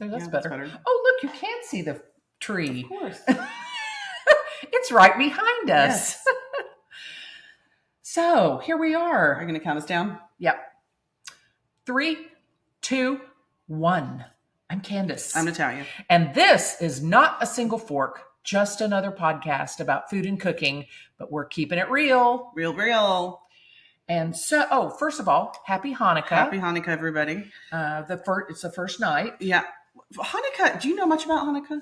Oh, that's Yeah, better. that's better. Oh, look, you can't see the tree. Of course. It's right behind us. Yes. So here we Are you are. going to count us down? Yep. 3, 2, 1. I'm Candace. I'm Natalia. And this is not a single fork, just another podcast about food and cooking, but we're keeping it real. Real. And so, first of all, happy Hanukkah. Happy Hanukkah, everybody. It's the first night. Yeah. Hanukkah, do you know much about Hanukkah?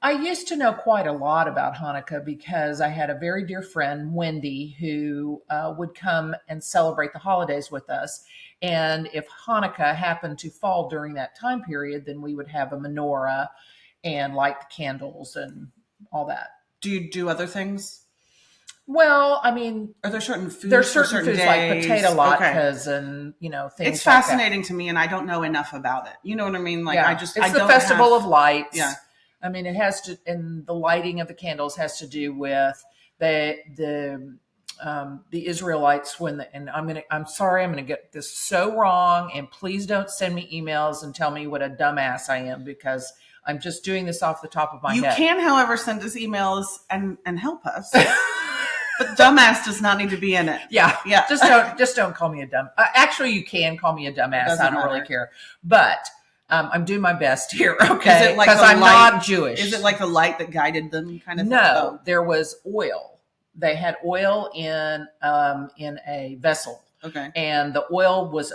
I used to know quite a lot about Hanukkah because I had a very dear friend, Wendy, who would come and celebrate the holidays with us. And if Hanukkah happened to fall during that time period, then we would have a menorah and light the candles and all that. Do you do other things? Well, I mean, Are there certain foods? there's certain foods like days? potato Okay. latkes and, things It's like fascinating to me, and I don't know enough about it. You know what I mean? Like, yeah. it's the don't Festival have- of Lights. Yeah. I mean, it has to, and the lighting of the candles has to do with the Israelites I'm sorry, I'm gonna get this so wrong, and please don't send me emails and tell me what a dumbass I am because I'm just doing this off the top of my head. You can, however, send us emails and help us. But dumbass does not need to be in it. Yeah. Yeah. Just don't call me a dumb. Actually, you can call me a dumbass. Doesn't I don't matter. really care, but I'm doing my best here. Okay, Is it like because the I'm light- not Jewish. Is it like the light that guided them kind of thing? No, there was oil. They had oil in a vessel, Okay. and the oil was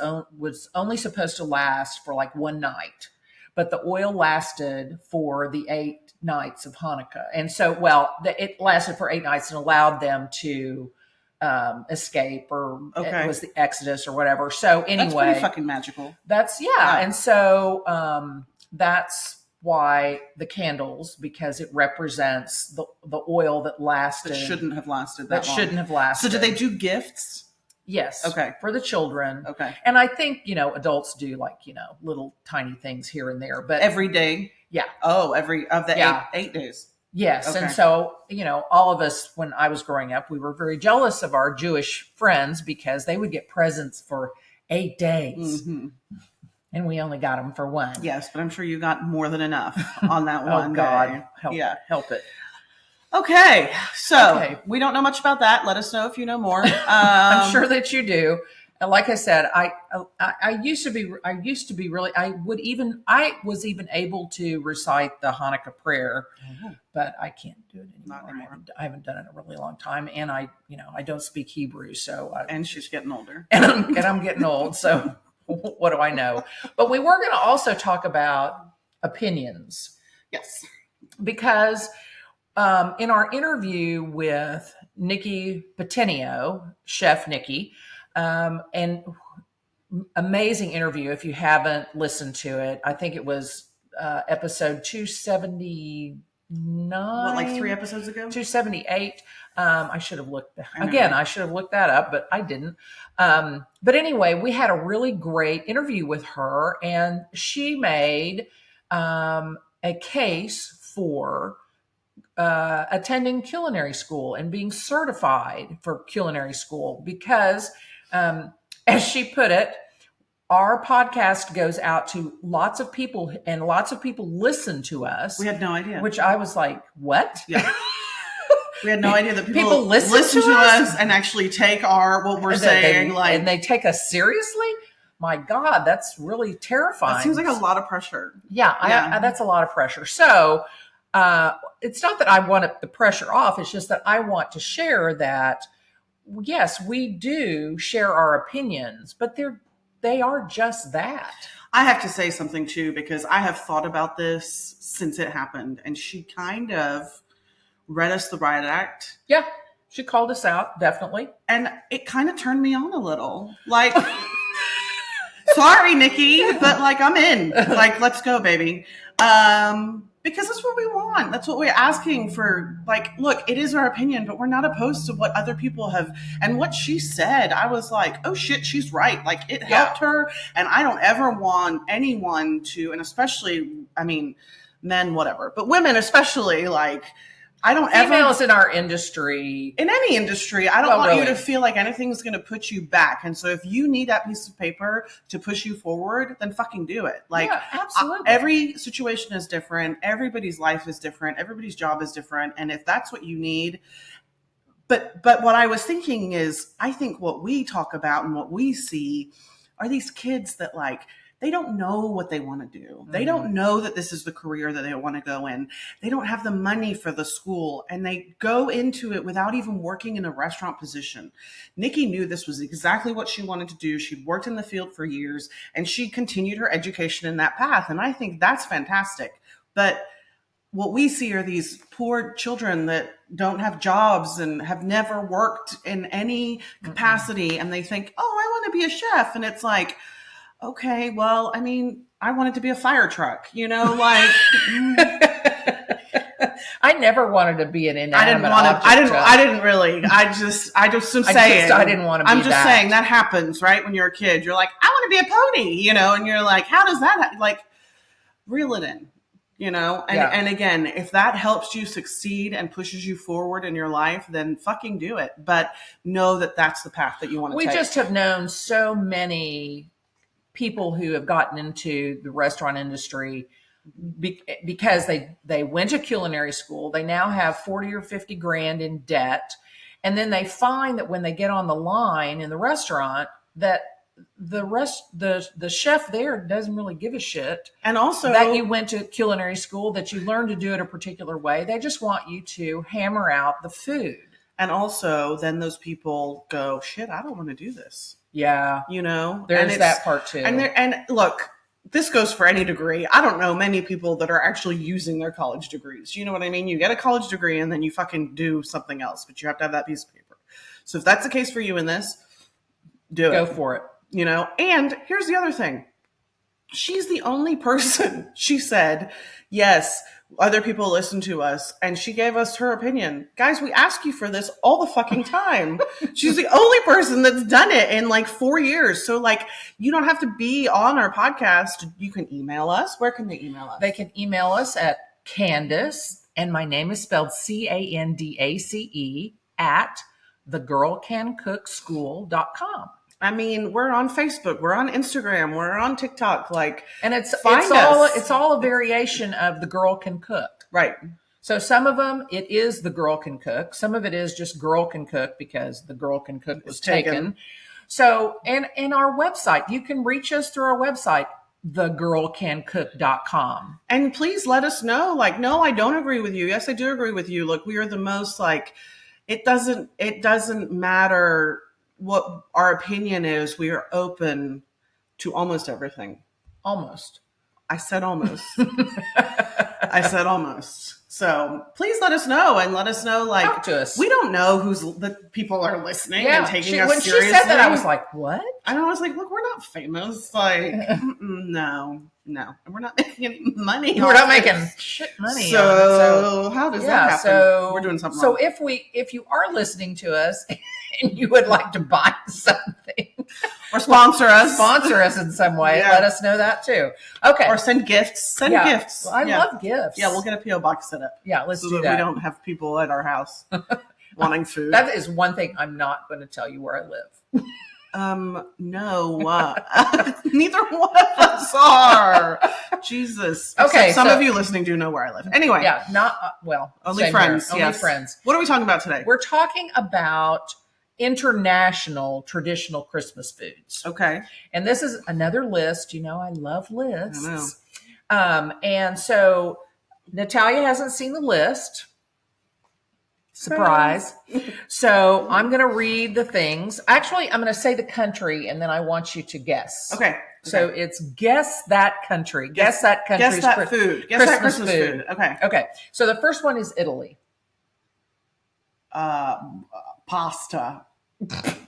only supposed to last for like one night, but the oil lasted for the 8 nights of Hanukkah, and so it lasted for 8 nights and allowed them to escape, or Okay. it was the Exodus or whatever. So anyway, That's pretty fucking magical. yeah. And so that's why the candles, because it represents the oil that lasted. That shouldn't have lasted that long. Shouldn't have lasted. So do they do gifts? Yes. Okay. For the children. Okay. And I think, adults do like, little tiny things here and there, but Every day? Yeah. Oh, every of the Yeah. eight days. Yes. Okay. And so, all of us, when I was growing up, we were very jealous of our Jewish friends because they would get presents for 8 days. Mm-hmm. And we only got them for one. Yes, but I'm sure you got more than enough on that one Oh, God. day. Help it. Okay. So we don't know much about that. Let us know if you know more. I'm sure that you do. And like I said, I used to be really, I was even able to recite the Hanukkah prayer, but I can't do it anymore. Not anymore. I haven't done it in a really long time. And I don't speak Hebrew. So And she's getting older. and I'm getting old. So what do I know? But we were going to also talk about opinions. Yes. Because in our interview with Nikki Patenio, Chef Nikki, and amazing interview. If you haven't listened to it, I think it was episode 279. What, like 3 episodes ago? 278. I should have looked I should have looked that up, but I didn't. But anyway, we had a really great interview with her, and she made a case for attending culinary school and being certified for culinary school because, as she put it, our podcast goes out to lots of people and lots of people listen to us. We had no idea. Which I was like, what? Yeah. We had no idea that people listen to us and actually take what we're saying. And they take us seriously? My God, that's really terrifying. That seems like a lot of pressure. Yeah, Yeah. that's a lot of pressure. So it's not that I want the pressure off. It's just that I want to share that, yes, we do share our opinions, but they are just that. I have to say something too, because I have thought about this since it happened, and she kind of read us the riot act. Yeah, she called us out, definitely. And it kind of turned me on a little. Like, sorry, Nikki, but like, I'm in. Like, let's go, baby. Because that's what we want. That's what we're asking for. Like, look, it is our opinion, but we're not opposed to what other people have. And what she said, I was like, oh shit, she's right. Like, it helped her. And I don't ever want anyone to, and especially, I mean, men, whatever, but women especially, like, I don't females in our industry, in any industry, I don't want you to feel like anything's going to put you back. And so if you need that piece of paper to push you forward, then fucking do it. Like, yeah, absolutely. Every situation is different. Everybody's life is different. Everybody's job is different. And if that's what you need, but what I was thinking is, I think what we talk about and what we see are these kids that like, they don't know what they want to do. They don't know that this is the career that they want to go in. They don't have the money for the school, and they go into it without even working in a restaurant position. Nikki knew this was exactly what she wanted to do. She'd worked in the field for years, and she continued her education in that path. And I think that's fantastic. But what we see are these poor children that don't have jobs and have never worked in any capacity. And they think, oh, I want to be a chef. And it's like, okay, well, I mean, I wanted to be a fire truck, like. I never wanted to be an inanimate object. I didn't really. I just am saying. I didn't want to be I'm just saying that happens, right? When you're a kid, you're like, I want to be a pony, and you're like, how does that, reel it in, And again, if that helps you succeed and pushes you forward in your life, then fucking do it. But know that that's the path that you want to take. We just have known so many people who have gotten into the restaurant industry because they went to culinary school. They now have 40 or 50 grand in debt. And then they find that when they get on the line in the restaurant, that the chef there doesn't really give a shit. And also that you went to culinary school, that you learned to do it a particular way. They just want you to hammer out the food. And also then those people go, shit, I don't want to do this. Yeah. There's that part too. And look, this goes for any degree. I don't know many people that are actually using their college degrees. You know what I mean? You get a college degree and then you fucking do something else, but you have to have that piece of paper. So if that's the case for you in this, go for it. And here's the other thing. She's the only person, she said, yes, other people listen to us, and she gave us her opinion. Guys, we ask you for this all the fucking time. She's the only person that's done it in 4 years. So you don't have to be on our podcast. You can email us. Where can they email us? They can email us at Candace, and my name is spelled Candace at thegirlcancookschool.com. I mean, we're on Facebook, we're on Instagram, we're on TikTok, and it's all a variation of The Girl Can Cook. Right. So some of them, it is The Girl Can Cook. Some of it is just Girl Can Cook because The Girl Can Cook was taken. So, and our website, you can reach us through our website, thegirlcancook.com. And please let us know, no, I don't agree with you. Yes, I do agree with you. Look, we are the most it doesn't matter what our opinion is. We are open to almost everything. Almost. I said almost. I said almost. So please let us know, and let us know, talk to us. We don't know who's the people are listening and taking us seriously. When she said that, I was like, what? And I was like, look, we're not famous. No. And we're not making any money. We're not making shit money. So how does that happen? So we're doing something wrong. So if you are listening to us and you would like to buy something or sponsor us in some way, let us know that too. Okay. Or send gifts. Gifts. Well, I love gifts. Yeah, we'll get a P.O. box set up. Yeah, let's do that. We don't have people at our house wanting food. That is one thing I'm not going to tell you where I live. No. Neither one of us are. Jesus. Okay. Except some of you listening do know where I live. Anyway. Yeah. Not, only friends. Only friends. What are we talking about today? We're talking about international traditional Christmas foods. Okay. And this is another list. I love lists. I know. And so Natalia hasn't seen the list. Surprise. So I'm going to read the things. Actually, I'm going to say the country, and then I want you to guess. Okay. So it's guess that country. Guess that country's Guess that food. Guess that Christmas food. Okay. Okay. So the first one is Italy. Pasta.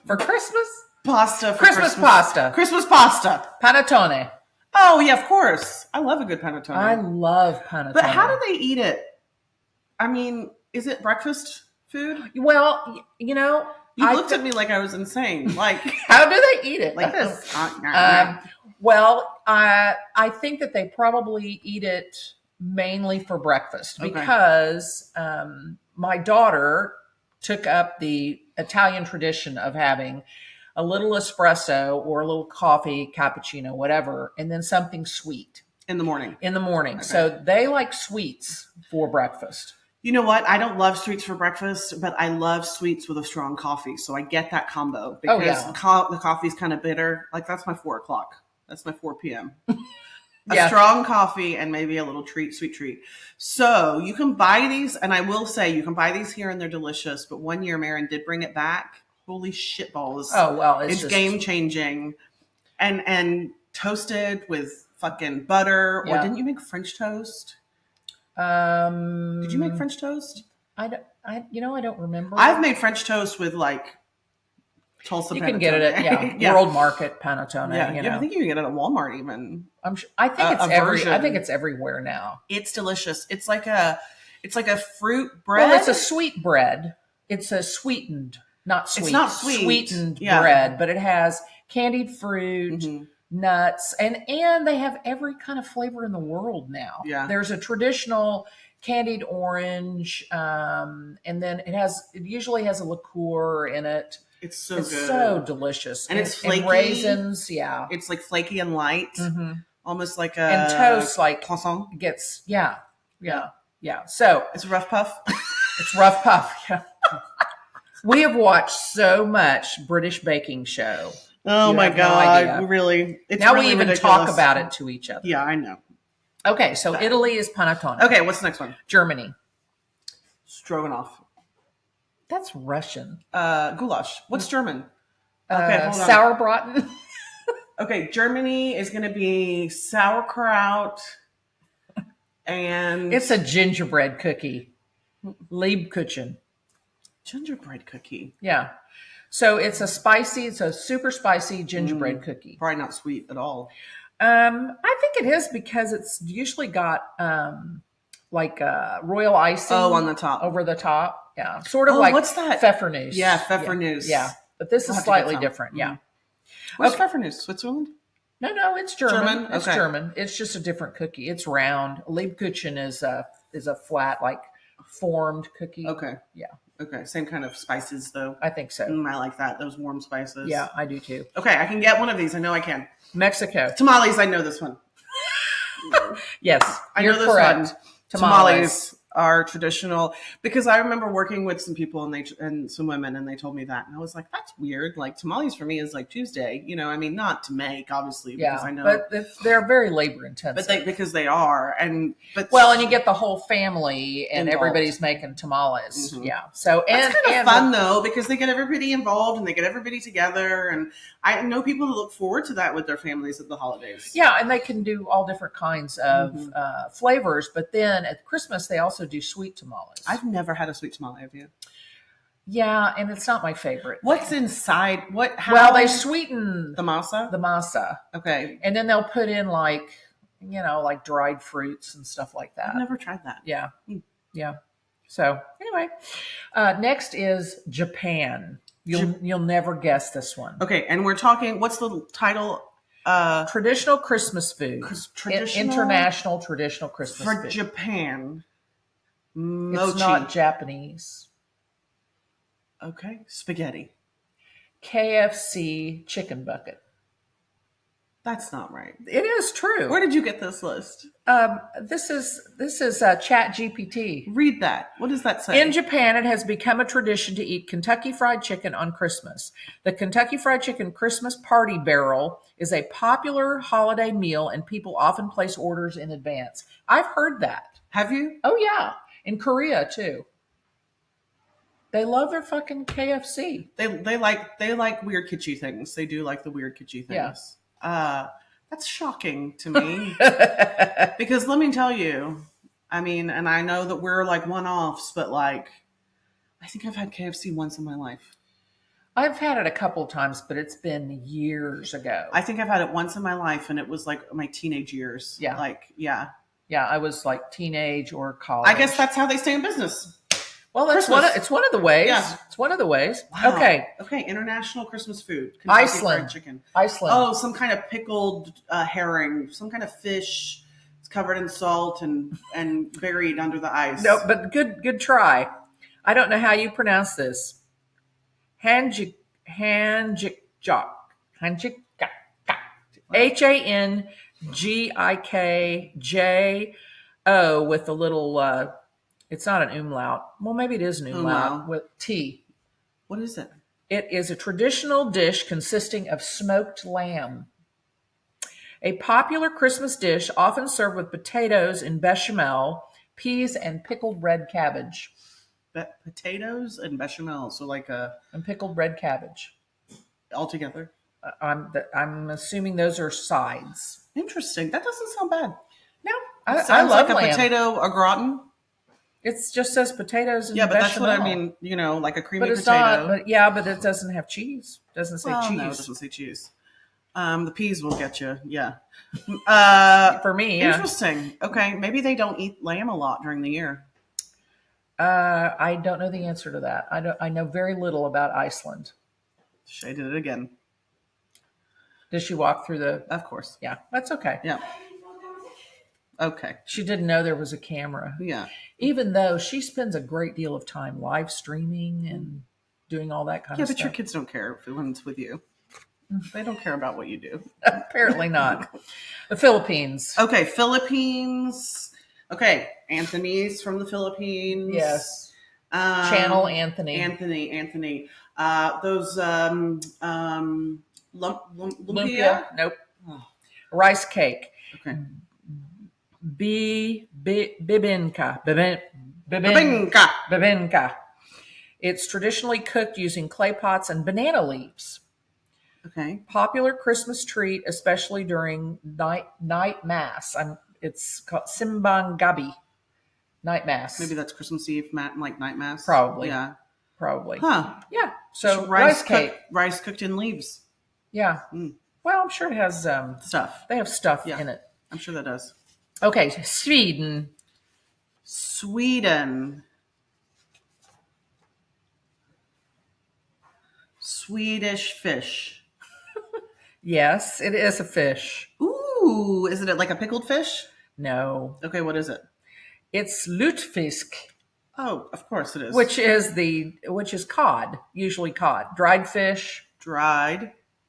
For Christmas? Pasta for Christmas. Pasta. Christmas pasta. Panettone. Oh, yeah, of course. I love a good panettone. I love panettone. But how do they eat it? I mean, is it breakfast food? Well, you looked at me like I was insane. How do they eat it? Well, I think that they probably eat it mainly for breakfast Okay. because my daughter took up the Italian tradition of having a little espresso or a little coffee, cappuccino, whatever, and then something sweet In the morning. in the morning. Okay. So they like sweets for breakfast. You know what? I don't love sweets for breakfast, but I love sweets with a strong coffee. So I get that combo because yeah. the coffee's kind of bitter. Like that's my 4 o'clock. That's my 4 p.m. A Yeah. strong coffee and maybe a little sweet treat. So you can buy these, and I will say you can buy these here and they're delicious. But one year, Marin did bring it back. Holy shit balls! Oh well, it's just game changing, and toasted with fucking butter. Or didn't you make French toast? Did you make French toast? I don't remember. I've made French toast with like Tulsa. You panettone. can get it at Yeah. World Market panettone. Yeah, I think you can get it at Walmart even. I'm sure. I think I think it's everywhere now. It's delicious. It's like a fruit bread. Well, it's a sweet bread. It's a sweetened, not sweet. It's not sweet. Sweetened bread, but it has candied fruit, nuts, and they have every kind of flavor in the world now. Yeah. There's a traditional candied orange, and then it usually has a liqueur in it. It's so It's good. so delicious. And it's flaky. And raisins, yeah. It's like flaky and light. Almost like a And toast like croissant. gets yeah. So It's a rough puff. it's rough puff. Yeah. We have watched so much British baking show. Oh You my have no god. idea. Really. It's Now really we even ridiculous. talk about it to each other. Yeah, I know. Okay, so Italy is panettone. Okay, what's the next one? Germany. Stroganoff. That's Russian. Goulash. What's German? Okay, hold on. Sauerbraten. Okay, Germany is going to be sauerkraut and It's a gingerbread cookie. Lebkuchen. gingerbread cookie. Yeah. So it's a super spicy gingerbread cookie. Probably not sweet at all. I think it is because it's usually got royal icing on the top. over the top. Yeah. Sort of like what's that? Pfeffernuss. Yeah, Pfeffernuss. Yeah. But this We'll is have to get slightly some. different. Yeah. What's Okay. Pfeffernuss? Switzerland? No, it's German. German? It's Okay. German. It's just a different cookie. It's round. Lebkuchen is a flat, like formed cookie. Okay. Yeah. Okay. Same kind of spices though. I think so. I like that. Those warm spices. Yeah, I do too. Okay, I can get one of these. I know I can. Mexico. Tamales, I know this one. Yes, I you're know this correct. one. Tamales. Are traditional because I remember working with some people and some women and they told me that and I was like, that's weird. Like tamales for me is like Tuesday, I mean, not to make obviously Yeah, because I know, but they're very labor intensive. but because they are and you get the whole family and Involved. everybody's making tamales. Yeah, so it's kind of fun though because they get everybody involved and they get everybody together and I know people who look forward to that with their families at the holidays. Yeah, and they can do all different kinds of flavors. But then at Christmas they also do sweet tamales. I've never had a sweet tamale, have you? Yeah, and it's not my favorite. What's inside? Well, they sweeten the masa. the masa, Okay, and then they'll put in like dried fruits and stuff like that. I've never tried that. Yeah, yeah. So anyway, next is Japan. You'll never guess this one. Okay, and we're talking. What's the title? Traditional Christmas food. International traditional Christmas For food. Japan. Mochi. It's not Japanese. Okay. Spaghetti. KFC chicken bucket. That's not right. It is true. Where did you get this list? This is Chat GPT. Read that. What does that say? In Japan, it has become a tradition to eat Kentucky Fried Chicken on Christmas. The Kentucky Fried Chicken Christmas Party Barrel is a popular holiday meal, and people often place orders in advance. I've heard that. Have you? Oh, yeah. In Korea, too. They love their fucking KFC. They like weird kitschy things. They do like the weird kitschy things. Yes. That's shocking to me. Because let me tell you, I mean, and I know that we're like one-offs, but like, I think I've had KFC once in my life. I've had it a couple of times, but it's been years ago. I think I've had it once in my life, and it was like my teenage years. Yeah. Yeah, I was like teenage or college. I guess that's how they stay in business. Well, that's it's one of the ways. Yeah. It's one of the ways. Wow. Okay. International Christmas food. Kentucky Iceland. Fried Chicken. Iceland. Oh, some kind of pickled herring, some kind of fish. It's covered in salt and buried under the ice. No, but good try. I don't know how you pronounce this. Hanjik Hanjikjok. Hanjik Hangikjo with a little it's not an umlaut. Well, maybe it is an umlaut with T. What is it? It is a traditional dish consisting of smoked lamb. A popular Christmas dish often served with potatoes in bechamel, peas, and pickled red cabbage. Potatoes and bechamel, so like and pickled red cabbage all together. I'm assuming those are sides. Interesting. That doesn't sound bad. No, I love like a potato au gratin. It just says potatoes and but bechamel. that's what I mean. You know, like a creamy but it's potato. Not, but it doesn't have cheese. It doesn't say cheese. No, it doesn't say cheese. The peas will get you. Yeah. For me, yeah. Interesting. Okay, maybe they don't eat lamb a lot during the year. I don't know the answer to that. I know very little about Iceland. I did it again. Did she walk through the? Of course. Yeah, that's okay. Yeah. Okay. She didn't know there was a camera. Yeah. Even though she spends a great deal of time live streaming and doing all that kind of stuff. Yeah, but your kids don't care when it's with you. They don't care about what you do. Apparently not. The Philippines. Okay, Philippines. Okay, Anthony's from the Philippines. Yes. Channel Anthony. Anthony. Those lumpia? Nope. Oh. Rice cake. Okay. Bibinka. It's traditionally cooked using clay pots and banana leaves. Okay. Popular Christmas treat, especially during night mass. It's called Simbang Gabi. Night mass. Maybe that's Christmas Eve, like night mass. Probably. Yeah. Probably. Huh. Yeah. So rice cake. Rice cooked in leaves. Yeah. Mm. Well, I'm sure it has stuff. They have stuff in it. I'm sure that does. Okay, Sweden. Swedish fish. Yes, it is a fish. Ooh, isn't it like a pickled fish? No. Okay, what is it? It's lutefisk. Oh, of course it is. Which is cod, usually cod. Dried fish.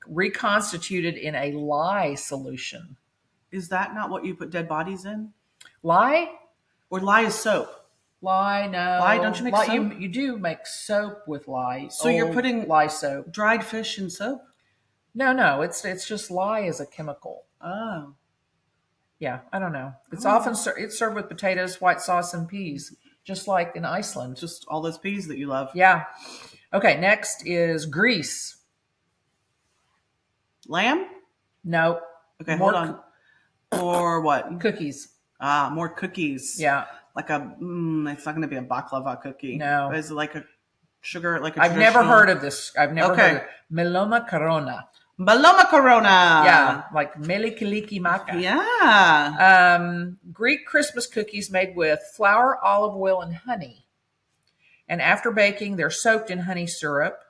Reconstituted in a lye solution. Is that not what you put dead bodies in? Lye? Or lye is soap? Lye, no. Lye, don't you make soap? You do make soap with lye. So you're putting lye soap. Dried fish in soap? No. It's just lye as a chemical. Oh. Yeah, I don't know. It's often it's served with potatoes, white sauce, and peas, just like in Iceland. Just all those peas that you love. Yeah. Okay, next is Greece. Lamb? No. Okay, hold on. Or what? Cookies. More cookies. Yeah. Like it's not going to be a baklava cookie. No. Is it like a sugar? Like a I've never heard of this. I've never heard of it. Meloma Corona. Yeah, like melikiliki maka. Yeah. Greek Christmas cookies made with flour, olive oil, and honey. And after baking, they're soaked in honey syrup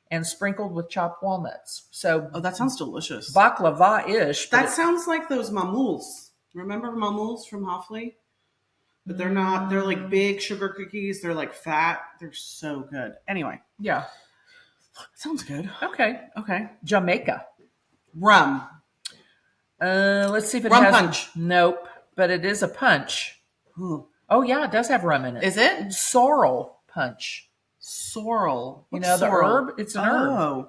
and sprinkled with chopped walnuts. So, that sounds delicious. Baklava-ish. That sounds like those mamuls. Remember mamuls from Hoffley? But they're not. They're like big sugar cookies. They're like fat. They're so good. Anyway. Yeah. Sounds good. Okay. Jamaica. Rum. Let's see if it rum has punch. Nope, but it is a punch. Ooh. Oh yeah, it does have rum in it. Is it? Sorrel punch. Sorrel. What's the herb? It's an herb. Oh.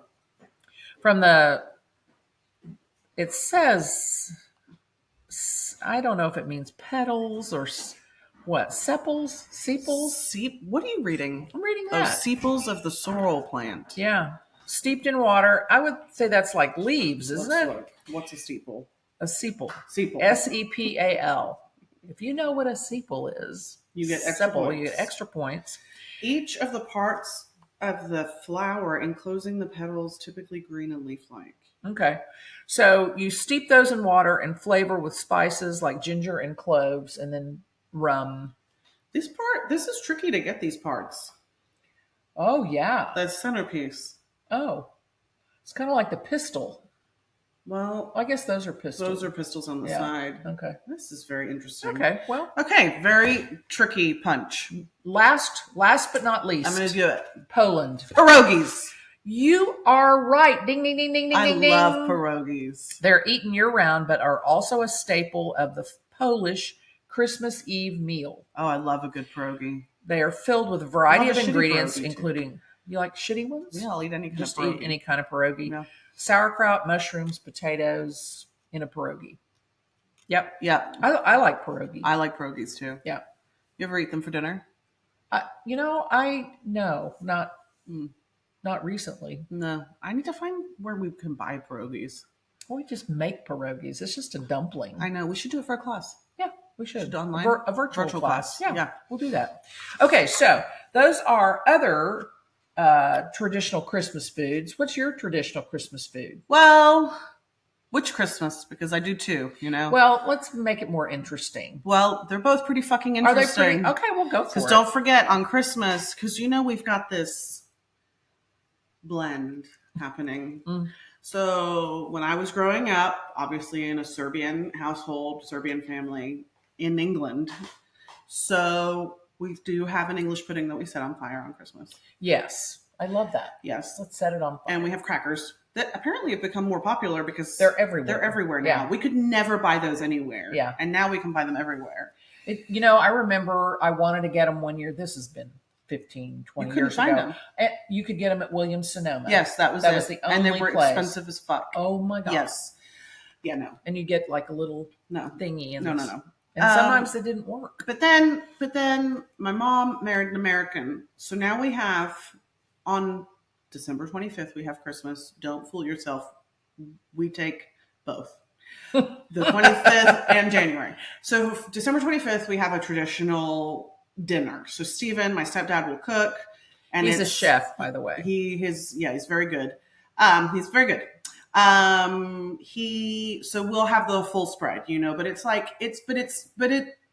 It says, I don't know if it means petals or what? Sepals? Sepals? What are you reading? I'm reading that. Sepals of the sorrel plant. Yeah. Steeped in water. I would say that's like leaves, isn't it? What's a sepal? A sepal. Sepal. S-E-P-A-L. If you know what a sepal is, you get extra points. You get extra points. Each of the parts of the flower enclosing the petals typically green and leaf-like. Okay. So you steep those in water and flavor with spices like ginger and cloves and then rum. This is tricky to get these parts. Oh, yeah. The centerpiece. Oh. It's kind of like the pistil. Well, I guess those are pistols. those are pistols on the side. Okay. This is very interesting. Okay. Well. Okay. Very tricky punch. Last but not least, I'm going to do it. Poland. Pierogies. You are right. Ding, ding, ding, ding, ding, I ding, ding. love pierogies. They're eaten year-round, but are also a staple of the Polish Christmas Eve meal. Oh, I love a good pierogi. They are filled with a variety of shitty ingredients, pierogi, too. including, you like shitty ones? Yeah, I'll eat any kind Just of pierogi. eat any kind of pierogi. Yeah. Sauerkraut, mushrooms, potatoes in a pierogi. Yep. Yeah. I like pierogi. I like pierogies too. Yeah. You ever eat them for dinner? Not recently. No. I need to find where we can buy pierogies. Well, we just make pierogies. It's just a dumpling. I know. We should do it for a class. Yeah, we should. do online? A virtual class. Yeah. Yeah, we'll do that. Okay, so those are other traditional Christmas foods. What's your traditional Christmas food? Well, which Christmas? Because I do too, you know? Well, let's make it more interesting. Well, they're both pretty fucking Are they interesting. pretty? Okay, we'll go for it. Because don't forget, on Christmas, because you know we've got this blend happening. So when I was growing up, obviously in a Serbian household, Serbian family in England, so we do have an English pudding that we set on fire on Christmas. Yes, I love that. Yes. Let's set it on fire. And we have crackers that apparently have become more popular because they're everywhere. They're everywhere now. Yeah. We could never buy those anywhere. Yeah. And now we can buy them everywhere. I remember I wanted to get them one year. This has been 15, 20 You couldn't years find ago. them. And you could get them at Williams-Sonoma. Yes, that was the only only And they were place. expensive as fuck. Oh my God. Yes. Yeah, no. And you get like a little No. thingy. No. And sometimes it didn't work. But then my mom married an American. So now we have, on December 25th, we have Christmas. Don't fool yourself. We take both. The 25th and January. So December 25th, we have a traditional dinner. So Stephen, my stepdad, will cook. And he's a chef, by the way. He's very good. He's very good. So we'll have the full spread,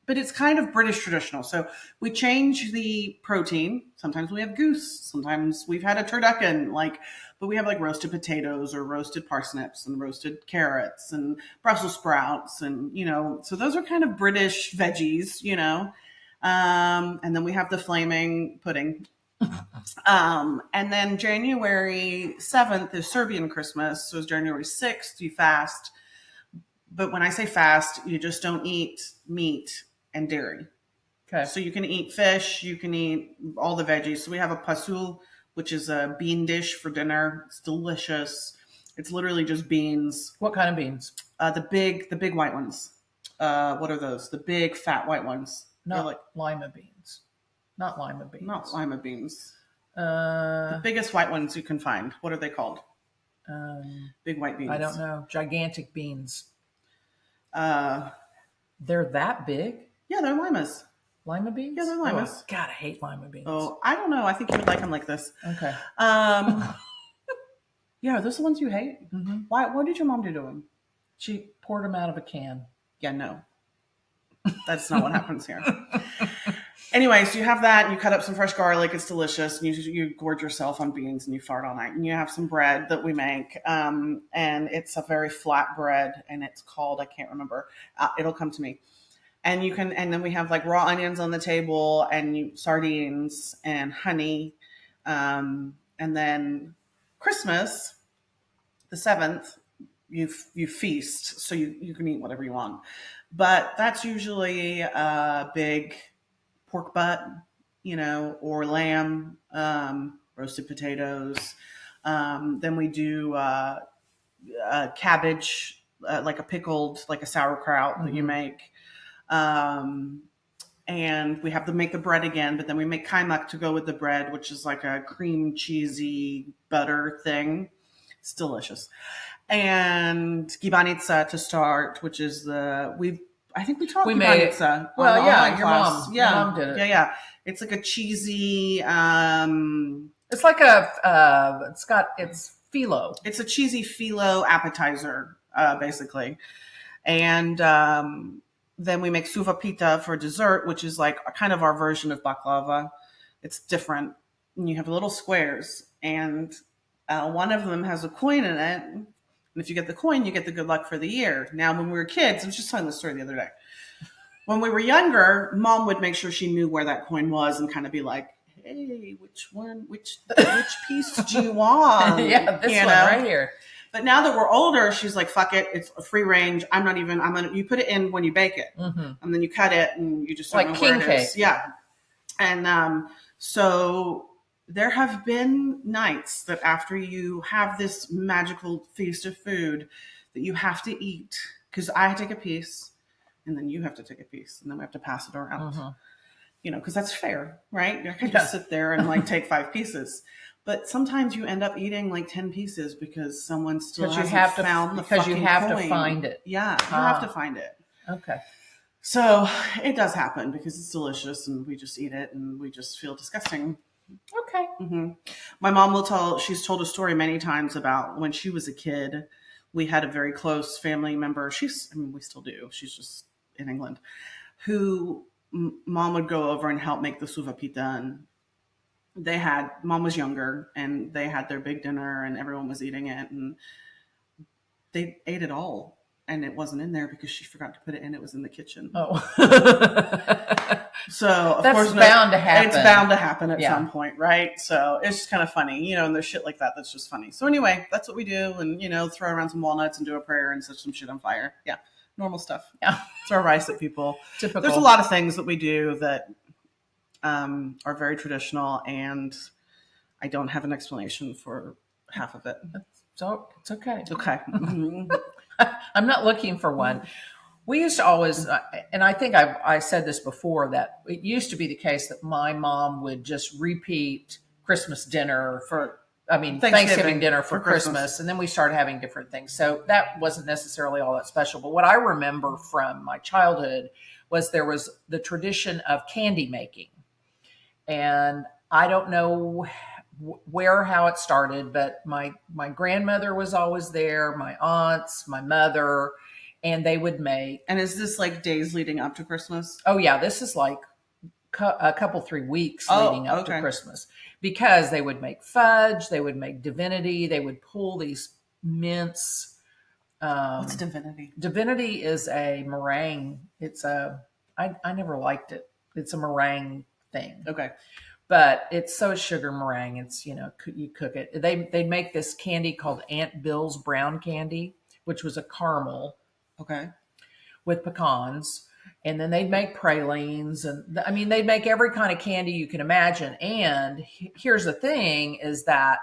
but it's kind of British traditional. So we change the protein. Sometimes we have goose. Sometimes we've had a turducken, but we have roasted potatoes or roasted parsnips and roasted carrots and Brussels sprouts. And, so those are kind of British veggies, and then we have the flaming pudding. And then January 7th is Serbian Christmas. So it's January 6th, you fast. But when I say fast, you just don't eat meat and dairy. Okay. So you can eat fish, you can eat all the veggies. So we have a pasul, which is a bean dish for dinner. It's delicious. It's literally just beans. What kind of beans? The big white ones. What are those? The big fat white ones. Not lima beans. Not lima beans. Not lima beans. The biggest white ones you can find. What are they called? Big white beans. I don't know. Gigantic beans. They're that big? Yeah, they're limas. Lima beans? Yeah, they're limas. Oh, God, I hate lima beans. Oh, I don't know. I think you would like them like this. Okay. Yeah, are those the ones you hate? Mm-hmm. Why? What did your mom do to them? She poured them out of a can. Yeah, no. That's not what happens here. Anyways, you have that, and you cut up some fresh garlic. It's delicious. And you gorge yourself on beans, and you fart all night. And you have some bread that we make, and it's a very flat bread, and it's called, I can't remember. It'll come to me. And then we have raw onions on the table, and sardines and honey, and then Christmas, the 7th, you feast, so you can eat whatever you want. But that's usually a big pork butt, or lamb, roasted potatoes. Then we do cabbage, like a pickled, like a sauerkraut that you make. And we have to make the bread again, but then we make kaimak to go with the bread, which is like a cream cheesy butter thing. It's delicious. And gibanica to start, which is I think we taught gibanica. Well, yeah, your class. mom. Yeah, your mom did it. Yeah. It's like a cheesy. It's like it's phyllo. It's a cheesy phyllo appetizer, basically, and then we make suva pita for dessert, which is like kind of our version of baklava. It's different. And you have little squares, and one of them has a coin in it, And if you get the coin, you get the good luck for the year. Now, when we were kids, I was just telling this story the other day. When we were younger, mom would make sure she knew where that coin was and kind of be like, hey, which piece do you want? Yeah, this one right here. But now that we're older, she's like, fuck it. It's a free range. You put it in when you bake it. Mm-hmm. And then you cut it and you just like don't know king where it cake. is. Yeah. And so there have been nights that after you have this magical feast of food that you have to eat, because I take a piece and then you have to take a piece and then we have to pass it around. Mm-hmm. You know, because that's fair, right? I can just sit there and like take 5 pieces. But sometimes you end up eating like 10 pieces because someone still hasn't found the fucking coin. Because you have to find it. Yeah, you have to find it. Okay. So it does happen because it's delicious and we just eat it and we just feel disgusting. Okay. Mm-hmm. My mom she's told a story many times about when she was a kid. We had a very close family member. We still do. She's just in England. Who mom would go over and help make the suvapita. And mom was younger and they had their big dinner and everyone was eating it and they ate it all. And it wasn't in there because she forgot to put it in. It was in the kitchen. Oh. So, of that's course, bound to happen. It's bound to happen at some point, right? So, it's just kind of funny, and there's shit like that that's just funny. So, anyway, that's what we do. And, throw around some walnuts and do a prayer and set some shit on fire. Yeah, normal stuff. Yeah. Throw rice at people. Typical. There's a lot of things that we do that are very traditional, and I don't have an explanation for half of it. So, it's okay. Okay. I'm not looking for one. We used to always, and I think I said this before, that it used to be the case that my mom would just repeat Christmas dinner Thanksgiving dinner for Christmas. And then we started having different things. So that wasn't necessarily all that special. But what I remember from my childhood was there was the tradition of candy making. And I don't know how it started, but my grandmother was always there, my aunts, my mother, and they would make. And is this like days leading up to Christmas? Oh yeah, this is like a couple 3 weeks leading up to Christmas, because they would make fudge, they would make divinity, they would pull these mints. What's divinity? Divinity is a meringue. I never liked it. It's a meringue thing. Okay. But it's sugar meringue. It's, you cook it. They make this candy called Aunt Bill's brown candy, which was a caramel. Okay. With pecans. And then they'd make pralines. And they'd make every kind of candy you can imagine. And here's the thing is that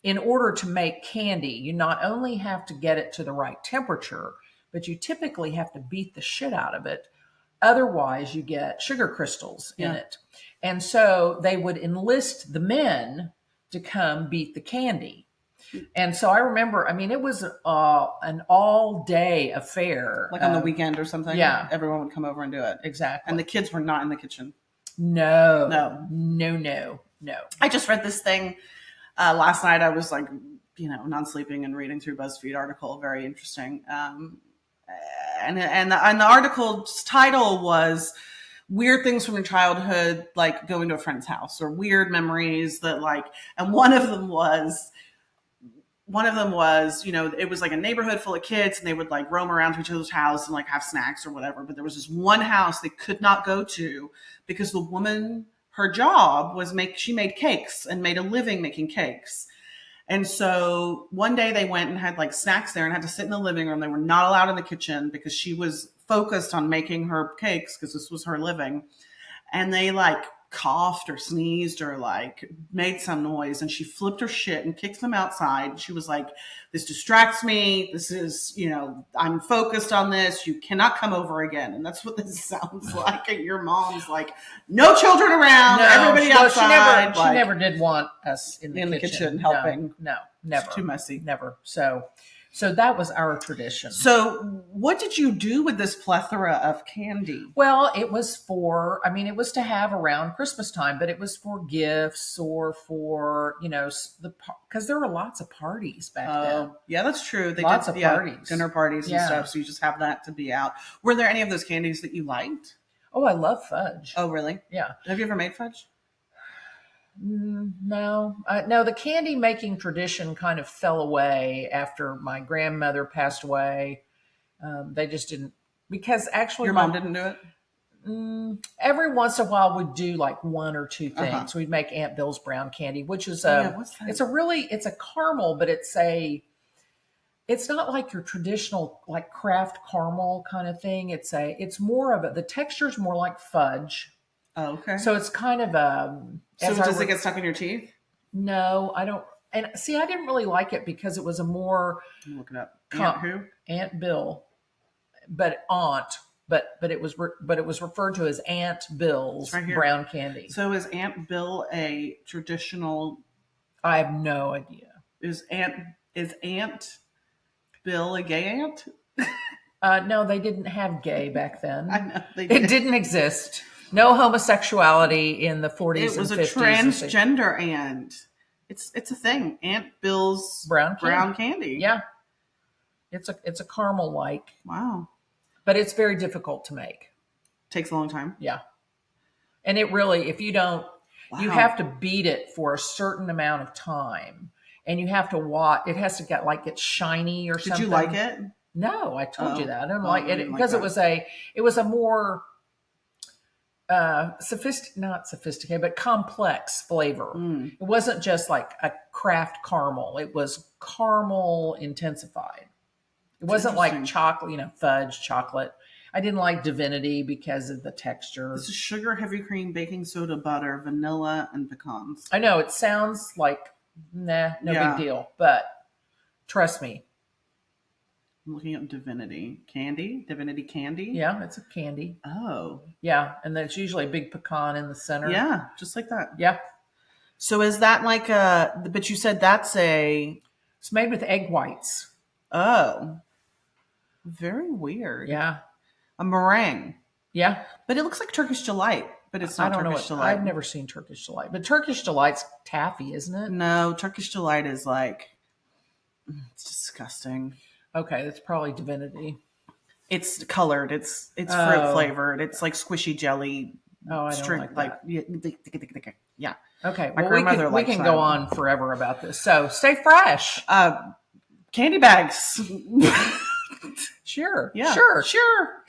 in order to make candy, you not only have to get it to the right temperature, but you typically have to beat the shit out of it. Otherwise, you get sugar crystals in it. And so they would enlist the men to come beat the candy. And so I remember, it was an all-day affair. Like on the weekend or something? Yeah. Everyone would come over and do it. Exactly. And the kids were not in the kitchen? No. I just read this thing last night. I was like, non-sleeping and reading through BuzzFeed article. Very interesting. And the article's title was weird things from your childhood, like going to a friend's house, or weird memories that and one of them was, it was like a neighborhood full of kids and they would roam around to each other's house and have snacks or whatever. But there was this one house they could not go to because the woman, her job was she made cakes and made a living making cakes. And so one day they went and had snacks there and had to sit in the living room. They were not allowed in the kitchen because she was focused on making her cakes because this was her living. And they coughed or sneezed or made some noise, and she flipped her shit and kicked them outside. She was like, this distracts me. This is, I'm focused on this. You cannot come over again. And that's what this sounds like. And your mom's like, no children around, everybody outside. She never did want us in the kitchen helping. No, never. It's too messy. Never. So that was our tradition. So what did you do with this plethora of candy? Well, it was it was to have around Christmas time, but it was for gifts or for, because there were lots of parties back then. Yeah, that's true. Lots of parties. Dinner parties and stuff. So you just have that to be out. Were there any of those candies that you liked? Oh, I love fudge. Oh, really? Yeah. Have you ever made fudge? No, no. The candy making tradition kind of fell away after my grandmother passed away. They just didn't, because actually Your mom didn't do it? every once in a while we'd do like one or two Uh-huh. things. We'd make Aunt Bill's brown candy, which is Yeah, what's that? it's a caramel, but it's not like your traditional like craft caramel kind of thing. It's more of the texture's more like fudge. Oh, okay. So it's kind of So as I does it re- get stuck in your teeth? no, I don't. And see, I didn't really like it because it was a more Let me look it up. com- Aunt who? Aunt Bill, but but it was referred to as Aunt Bill's Right here. brown candy. So is Aunt Bill a traditional? I have no idea. Is Aunt Bill a gay aunt? No, they didn't have gay back then. I know they It did. didn't exist. No homosexuality in the 40s It was a and 50s. transgender aunt. It's a thing. Aunt Bill's Brown candy. Yeah, it's a caramel like, Wow. but it's very difficult to make. Takes a long time. Yeah, and it really, if you don't, you Wow. have to beat it for a certain amount of time, and you have to watch. It has to get shiny or Did something. you like it? No, I told you Oh. that. I didn't Oh, like you it didn't like because that. it was a more not sophisticated, but complex flavor. Mm. It wasn't just like a craft caramel. It was caramel intensified. It wasn't like interesting. chocolate, fudge chocolate. I didn't like Divinity because of the texture. This is sugar, heavy cream, baking soda, butter, vanilla, and pecans. I know it sounds like no Yeah. big deal, but trust me, I'm looking up Divinity candy. Divinity candy. yeah, it's a candy. Oh. Yeah, and there's usually a big pecan in the center. Yeah, just like that. Yeah. So is that like but you said that's It's made with egg whites. oh. Very weird. Yeah. A meringue. Yeah. But it looks like Turkish delight, but it's I not don't know Turkish what delight. I've never seen Turkish delight, but Turkish delight's taffy, isn't it? No, Turkish delight is like it's disgusting. Okay, that's probably Divinity. It's colored. It's fruit Oh. flavored. It's like squishy jelly. Oh, I don't like that. Yeah. Okay, My well, we grandmother can likes that. go on forever about this. So stay fresh. Candy bags. Sure. Yeah. Sure. Sure.